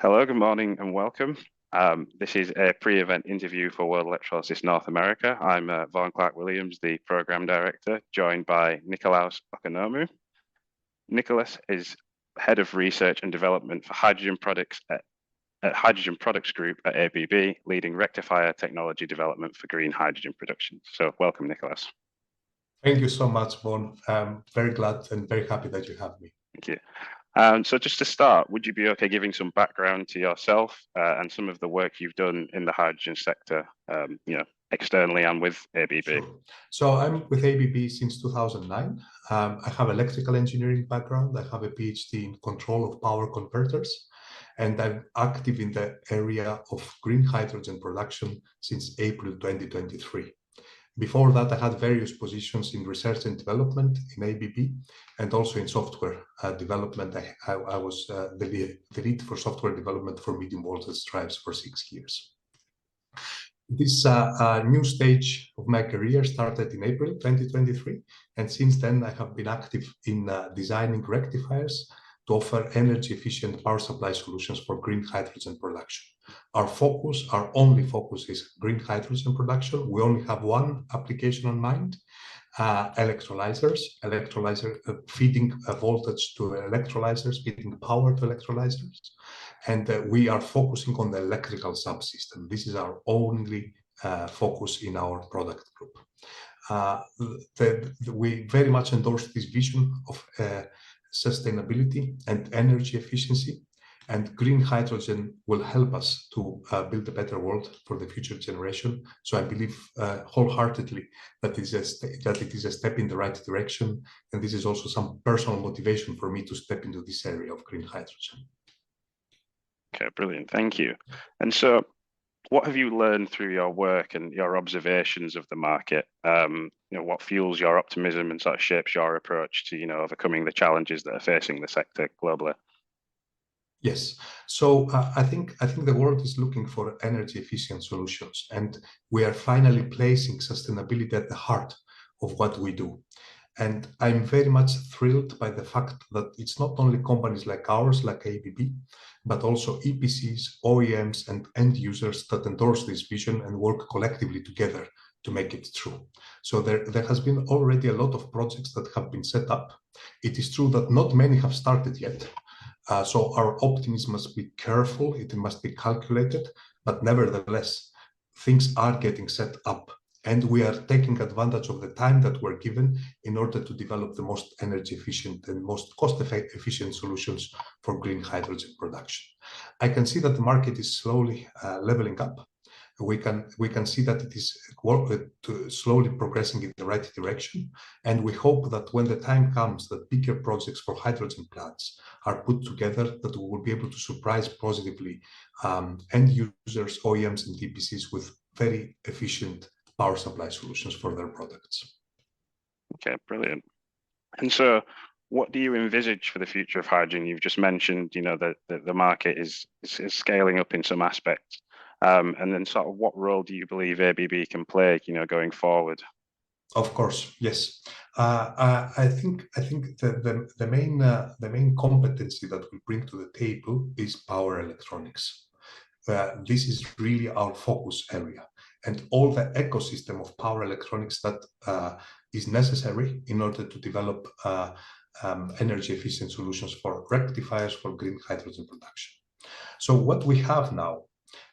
Hello, good morning, and welcome. This is a pre-event interview for World Electrolysis North America. I'm Vaughn Clarke-Williams, the Program Director, joined by Nikolaos Oikonomou. Nicholas is Head of Research and Development for Hydrogen Products at Hydrogen Products Group at ABB, leading rectifier technology development for green hydrogen production. So welcome, Nicholas. Thank you so much, Vaughn. I'm very glad and very happy that you have me. Thank you. So just to start, would you be okay giving some background to yourself and some of the work you've done in the hydrogen sector, externally and with ABB? Sure. So I'm with ABB since 2009. I have electrical engineering background. I have a PhD in control of power converters, and I'm active in the area of green hydrogen production since April 2023. Before that, I had various positions in research and development in ABB and also in software development. I was the lead for software development for medium voltage drives for 6 years. This new stage of my career started in April 2023, and since then I have been active in designing rectifiers to offer energy-efficient power supply solutions for green hydrogen production. Our only focus is green hydrogen production. We only have one application on mind, electrolyzers, feeding voltage to electrolyzers, feeding power to electrolyzers. And we are focusing on the electrical subsystem. This is our only focus in our product group. We very much endorse this vision of sustainability and energy efficiency, and green hydrogen will help us to build a better world for the future generation. So I believe wholeheartedly that it is a step in the right direction, and this is also some personal motivation for me to step into this area of green hydrogen. Okay, brilliant, thank you. And so what have you learned through your work and your observations of the market? What fuels your optimism and sort of shapes your approach to, overcoming the challenges that are facing the sector globally? Yes, so I think the world is looking for energy efficient solutions, and we are finally placing sustainability at the heart of what we do. And I'm very much thrilled by the fact that it's not only companies like ours, like ABB, but also EPCs, OEMs, and end users that endorse this vision and work collectively together to make it true. So there has been already a lot of projects that have been set up. It is true that not many have started yet. So our optimism must be careful, it must be calculated, but nevertheless, things are getting set up. And we are taking advantage of the time that we're given in order to develop the most energy efficient and most cost-efficient solutions for green hydrogen production. I can see that the market is slowly leveling up. We can see that it is slowly progressing in the right direction. And we hope that when the time comes that bigger projects for hydrogen plants are put together, that we will be able to surprise positively end users, OEMs, and EPCs with very efficient power supply solutions for their products. Okay, brilliant. And so what do you envisage for the future of hydrogen? You've just mentioned, that the market is scaling up in some aspects. And then sort of what role do you believe ABB can play, going forward? Of course, yes. I think the main competency that we bring to the table is power electronics. This is really our focus area, and all the ecosystem of power electronics that is necessary in order to develop energy efficient solutions for rectifiers for green hydrogen production. So what we have now,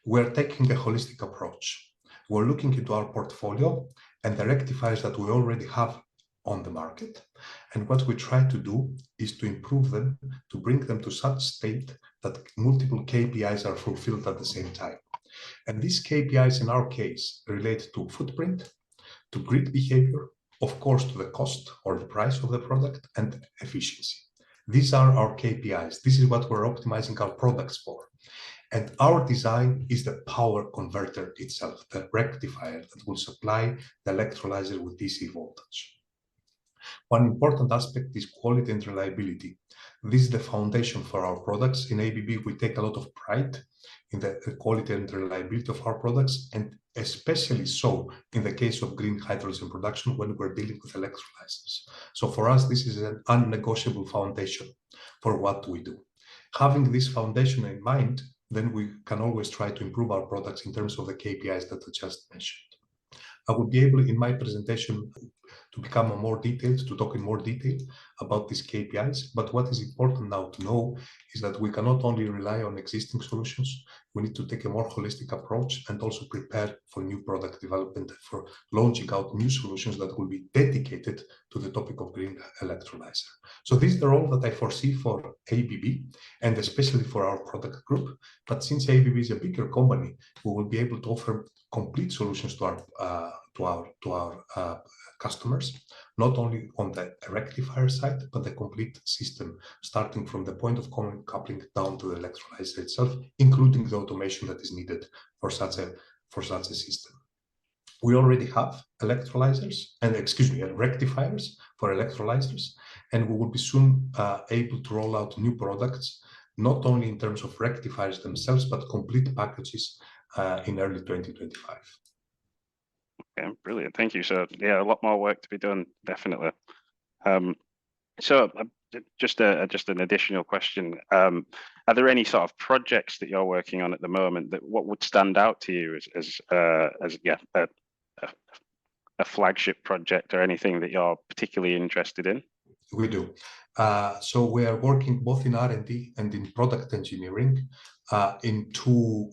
we're taking a holistic approach. We're looking into our portfolio and the rectifiers that we already have on the market. And what we try to do is to improve them, to bring them to such state that multiple KPIs are fulfilled at the same time. And these KPIs in our case relate to footprint, to grid behavior, of course to the cost or the price of the product, and efficiency. These are our KPIs. This is what we're optimizing our products for. And our design is the power converter itself, the rectifier that will supply the electrolyzer with DC voltage. One important aspect is quality and reliability. This is the foundation for our products. In ABB, we take a lot of pride in the quality and reliability of our products, and especially so in the case of green hydrogen production when we're dealing with electrolyzers. So for us, this is an unnegotiable foundation for what we do. Having this foundation in mind, then we can always try to improve our products in terms of the KPIs that I just mentioned. I will be able in my presentation to become more detailed, to talk in more detail about these KPIs. But what is important now to know is that we cannot only rely on existing solutions, we need to take a more holistic approach and also prepare for new product development, for launching out new solutions that will be dedicated to the topic of green electrolyzer. So this is the role that I foresee for ABB and especially for our product group. But since ABB is a bigger company, we will be able to offer complete solutions to our customers, not only on the rectifier side, but the complete system, starting from the point of common coupling down to the electrolyzer itself, including the automation that is needed for such a system. We already have electrolyzers and rectifiers for electrolyzers, and we will be soon able to roll out new products, not only in terms of rectifiers themselves, but complete packages in early 2025. Okay, brilliant. Thank you. So yeah, a lot more work to be done, definitely. So just an additional question. Are there any sort of projects that you're working on at the moment that what would stand out to you as a flagship project or anything that you're particularly interested in? We do. So we are working both in R&D and in product engineering in two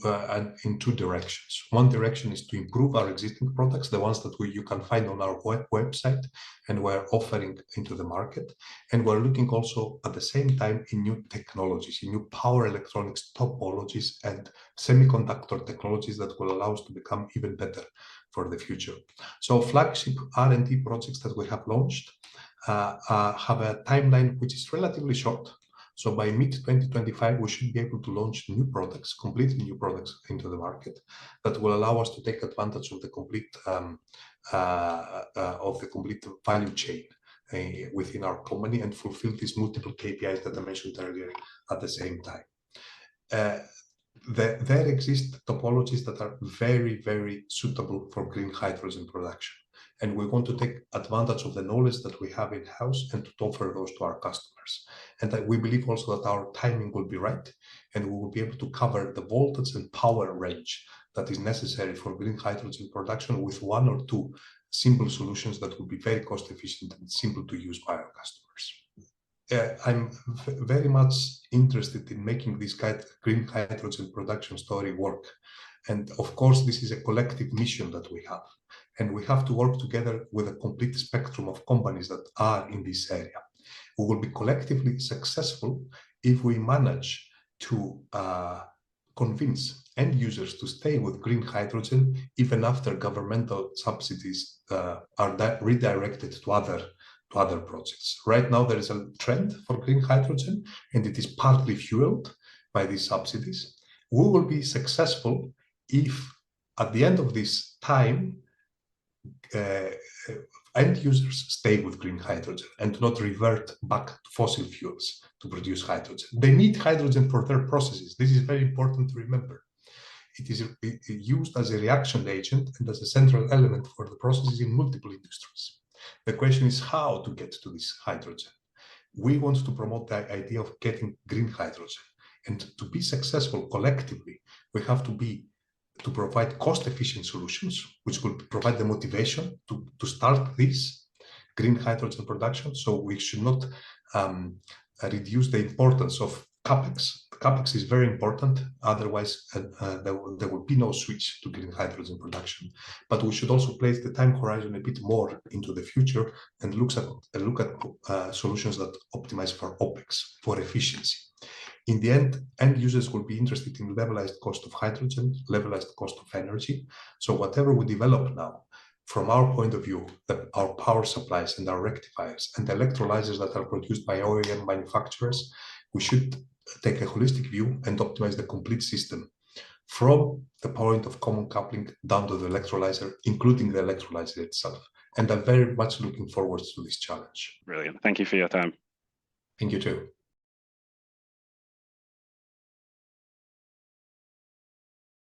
directions. One direction is to improve our existing products, the ones that you can find on our website, and we're offering into the market. And we're looking also at the same time in new technologies, in new power electronics topologies and semiconductor technologies that will allow us to become even better for the future. So flagship R&D projects that we have launched have a timeline which is relatively short. So by mid-2025, we should be able to launch new products, completely new products into the market that will allow us to take advantage of the complete value chain within our company and fulfill these multiple KPIs that I mentioned earlier at the same time. There exist topologies that are very, very suitable for green hydrogen production. And we want to take advantage of the knowledge that we have in-house and to offer those to our customers. And we believe also that our timing will be right, and we will be able to cover the voltage and power range that is necessary for green hydrogen production with one or two simple solutions that will be very cost efficient and simple to use by our customers. I'm very much interested in making this green hydrogen production story work. And of course, this is a collective mission that we have. And we have to work together with a complete spectrum of companies that are in this area. We will be collectively successful if we manage to convince end users to stay with green hydrogen even after governmental subsidies are redirected to other projects. Right now, there is a trend for green hydrogen, and it is partly fueled by these subsidies. We will be successful if at the end of this time, end users stay with green hydrogen and do not revert back to fossil fuels to produce hydrogen. They need hydrogen for their processes. This is very important to remember. It is used as a reaction agent and as a central element for the processes in multiple industries. The question is how to get to this hydrogen. We want to promote the idea of getting green hydrogen. And to be successful collectively, we have to provide cost-efficient solutions, which will provide the motivation to start this green hydrogen production. So we should not reduce the importance of CapEx. CapEx is very important. Otherwise, there will be no switch to green hydrogen production. But we should also place the time horizon a bit more into the future and look at solutions that optimize for OpEx, for efficiency. In the end users will be interested in levelized cost of hydrogen, levelized cost of energy. So whatever we develop now, from our point of view, our power supplies and our rectifiers and the electrolyzers that are produced by OEM manufacturers, we should take a holistic view and optimize the complete system from the point of common coupling down to the electrolyzer, including the electrolyzer itself. And I'm very much looking forward to this challenge. Brilliant. Thank you for your time. Thank you too.